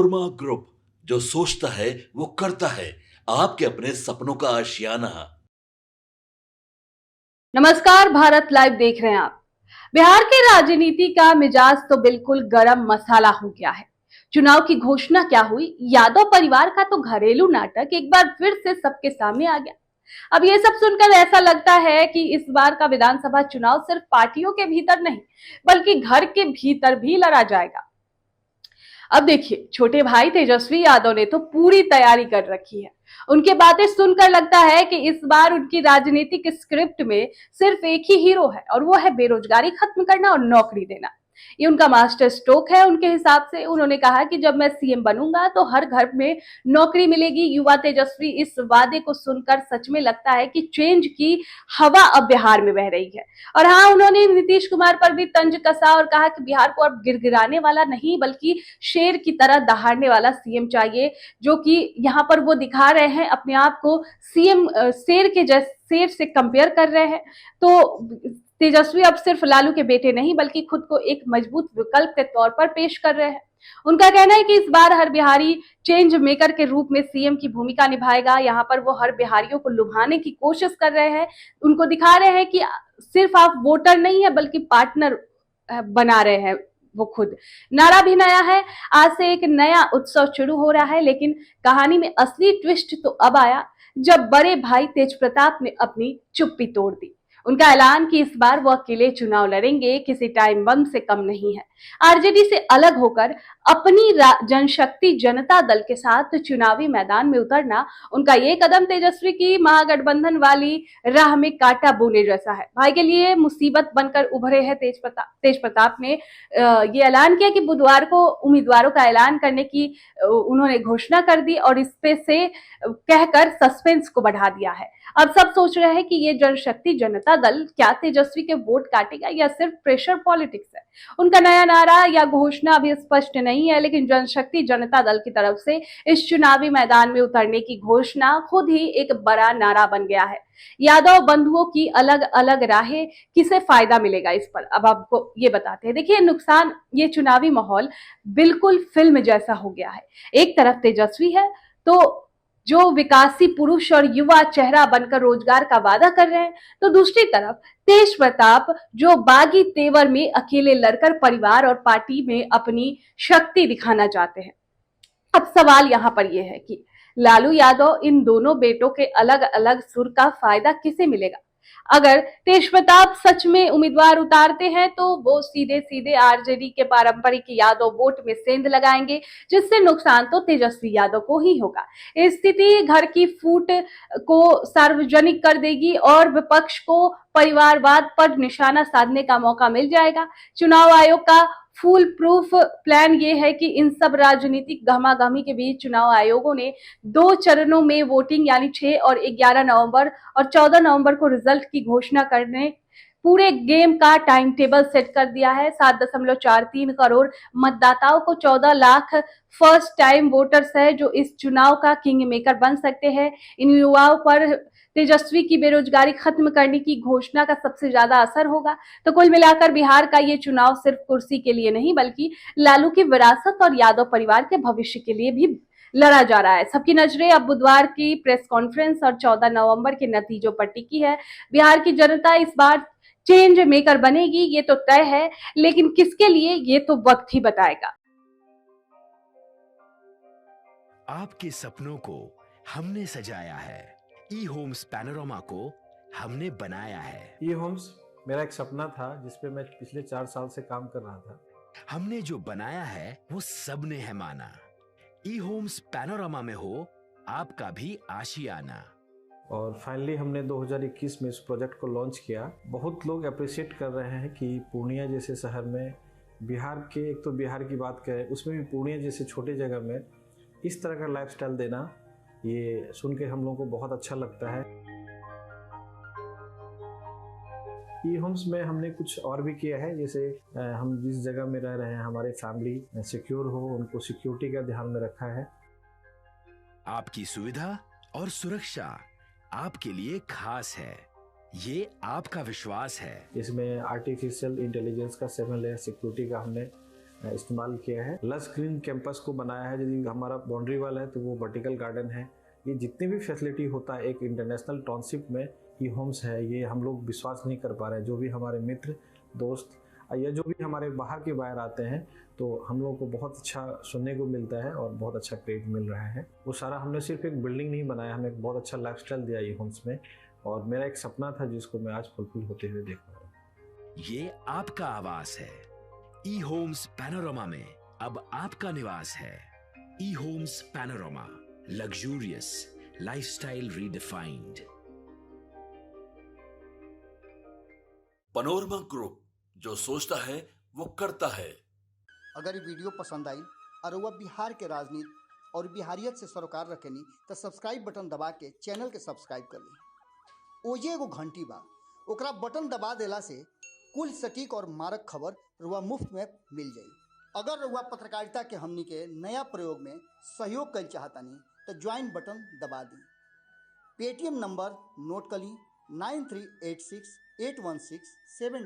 Korma group, जो सोचता है वो करता है। आपके अपने सपनों का आशियाना। नमस्कार, भारत लाइव देख रहे हैं आप। बिहार की राजनीति का मिजाज तो बिल्कुल गरम मसाला हो गया है। चुनाव की घोषणा क्या हुई, यादव परिवार का तो घरेलू नाटक एक बार फिर से सबके सामने आ गया। अब ये सब सुनकर ऐसा लगता है कि इस बार का विधानसभा चुनाव सिर्फ पार्टियों के भीतर नहीं, बल्कि घर के भीतर भी लड़ा जाएगा। अब देखिए, छोटे भाई तेजस्वी यादव ने तो पूरी तैयारी कर रखी है। उनकी बातें सुनकर लगता है कि इस बार उनकी राजनीतिक स्क्रिप्ट में सिर्फ एक ही हीरो है, और वो है बेरोजगारी खत्म करना और नौकरी देना। ये उनका मास्टर स्ट्रोक है। उनके हिसाब से उन्होंने कहा कि जब मैं सीएम बनूंगा तो हर घर में नौकरी मिलेगी। युवा तेजस्वी इस वादे को सुनकर सच में लगता है कि चेंज की हवा अब बिहार में बह रही है। और हाँ, उन्होंने नीतीश कुमार पर भी तंज कसा और कहा कि बिहार को अब गिड़गिड़ाने वाला नहीं, बल्कि शेर की तरह दहाड़ने वाला सीएम चाहिए, जो कि यहाँ पर वो दिखा रहे हैं अपने आप को सीएम शेर के जैसे, शेर से कंपेयर कर रहे हैं। तो तेजस्वी अब सिर्फ लालू के बेटे नहीं, बल्कि खुद को एक मजबूत विकल्प के तौर पर पेश कर रहे हैं। उनका कहना है कि इस बार हर बिहारी चेंज मेकर के रूप में सीएम की भूमिका निभाएगा। यहाँ पर वो हर बिहारियों को लुभाने की कोशिश कर रहे हैं। उनको दिखा रहे हैं कि सिर्फ आप वोटर नहीं है, बल्कि पार्टनर बना रहे हैं वो खुद। नारा भी नया है। आज से एक नया उत्सव शुरू हो रहा है, लेकिन कहानी में असली ट्विस्ट तो अब आया, जब बड़े भाई तेज प्रताप ने अपनी चुप्पी तोड़ दी। उनका ऐलान कि इस बार वो अकेले चुनाव लड़ेंगे किसी टाइम बम से कम नहीं है। आरजेडी से अलग होकर अपनी जनशक्ति जनता दल के साथ चुनावी मैदान में उतरना, उनका ये कदम तेजस्वी की महागठबंधन वाली राह में कांटा बोने जैसा है। भाई के लिए मुसीबत बनकर उभरे हैं तेज प्रताप ने ये ऐलान किया कि बुधवार को उम्मीदवारों का ऐलान करने की उन्होंने घोषणा कर दी, और इस पे से कहकर सस्पेंस को बढ़ा दिया है। अब सब सोच रहे हैं कि ये जनशक्ति जनता दल क्या तेजस्वी के वोट काटेगा या सिर्फ प्रेशर पॉलिटिक्स है। उनका नया नारा या घोषणा अभी स्पष्ट नहीं है, लेकिन जनशक्ति जनता दल की तरफ से इस चुनावी मैदान में उतरने की घोषणा खुद ही एक बड़ा नारा बन गया है। यादव बंधुओं की अलग अलग राहें, किसे फायदा मिलेगा इस पर अब आपको ये बताते हैं। देखिए, नुकसान, ये चुनावी माहौल बिल्कुल फिल्म जैसा हो गया है। एक तरफ तेजस्वी है, तो जो विकासी पुरुष और युवा चेहरा बनकर रोजगार का वादा कर रहे हैं, तो दूसरी तरफ तेज प्रताप, जो बागी तेवर में अकेले लड़कर परिवार और पार्टी में अपनी शक्ति दिखाना चाहते हैं। अब सवाल यहाँ पर यह है कि लालू यादव, इन दोनों बेटों के अलग अलग सुर का फायदा किसे मिलेगा। अगर तेज प्रताप सच में उम्मीदवार उतारते हैं, तो वो सीधे सीधे आरजेडी के पारंपरिक यादव वोट में सेंध लगाएंगे, जिससे नुकसान तो तेजस्वी यादव को ही होगा। स्थिति घर की फूट को सार्वजनिक कर देगी और विपक्ष को परिवारवाद पर निशाना साधने का मौका मिल जाएगा। चुनाव आयोग का फुल प्रूफ प्लान ये है कि इन सब राजनीतिक गहमागहमी के बीच चुनाव आयोगों ने 2 चरणों में वोटिंग, यानी 6 और 11 नवंबर और 14 नवंबर को रिजल्ट की घोषणा करने पूरे गेम का टाइम टेबल सेट कर दिया है। 7.43 करोड़ मतदाताओं को 14 लाख फर्स्ट टाइम वोटर्स है, जो इस चुनाव का किंग मेकर बन सकते हैं। इन युवाओं पर तेजस्वी की बेरोजगारी खत्म करने की घोषणा का सबसे ज्यादा असर होगा। तो कुल मिलाकर बिहार का ये चुनाव सिर्फ कुर्सी के लिए नहीं, बल्कि लालू की विरासत और यादव परिवार के भविष्य के लिए भी लड़ा जा रहा है। सबकी नजरें अब बुधवार की प्रेस कॉन्फ्रेंस और 14 नवंबर के नतीजों पर टिकी है। बिहार की जनता इस बार चेंज मेकर बनेगी, ये तो तय है, लेकिन किसके लिए, ये तो वक्त ही बताएगा। आपके सपनों को हमने सजाया है। ई होम्स पैनोरामा को हमने बनाया है। ई होम्स मेरा एक सपना था, जिसपे मैं पिछले 4 साल से काम कर रहा था। हमने जो बनाया है वो सबने है माना। ई होम्स पैनोरामा में हो आपका भी आशियाना। और फाइनली हमने 2021 में इस प्रोजेक्ट को लॉन्च किया। बहुत लोग अप्रिशिएट कर रहे हैं कि पूर्णिया जैसे शहर में, बिहार के, एक तो बिहार की बात करें उसमें भी पूर्णिया जैसे छोटे जगह में इस तरह का लाइफस्टाइल देना, ये सुन के हम लोगों को बहुत अच्छा लगता है। ई होम्स में हमने कुछ और भी किया है, जैसे हम जिस जगह में रह रहे हैं हमारे फैमिली सिक्योर हो, उनको सिक्योरिटी का ध्यान में रखा है। आपकी सुविधा और सुरक्षा आपके लिए खास है, ये आपका विश्वास है। इसमें आर्टिफिशियल इंटेलिजेंस का 7 लेयर सिक्योरिटी का हमने इस्तेमाल किया है। लस ग्रीन कैंपस को बनाया है। यदि हमारा बाउंड्री वाल है तो वो वर्टिकल गार्डन है। ये जितनी भी फैसिलिटी होता है एक इंटरनेशनल टाउनशिप में ई होम्स है, ये हम लोग विश्वास नहीं कर पा रहे हैं। जो भी हमारे मित्र दोस्त या जो भी हमारे बाहर के बाहर आते हैं तो हम लोगों को बहुत अच्छा सुनने को मिलता है और बहुत अच्छा क्रेडिट मिल रहा है। वो सारा हमने सिर्फ एक बिल्डिंग नहीं बनाया, हमें एक बहुत अच्छा लाइफस्टाइल दिया ई होम्स में, और मेरा एक सपना था जिसको मैं आज फुलफिल होते हुए देख रहा हूँ। ये आपका आवास है। ई होम्स पैनोरामा में अब आपका निवास है। E Homes Panorama, luxurious lifestyle redefined. Panorama Group, जो सोचता है वो करता है। अगर ये वीडियो पसंद आई और वह बिहार के राजनीति और बिहारियत से सरोकार रखेनी तो सब्सक्राइब बटन दबा के चैनल के सब्सक्राइब कर ली। ओजे एगो घंटी बा, ओकरा बटन दबा देला से कुल सटीक और मारक खबर रुआ मुफ्त में मिल जाई। अगर रुआ पत्रकारिता के हमनी के नया प्रयोग में सहयोग कर चाहतानी तो ज्वाइन बटन दबा दी। पेटीएम नंबर नोट कर ली 93868167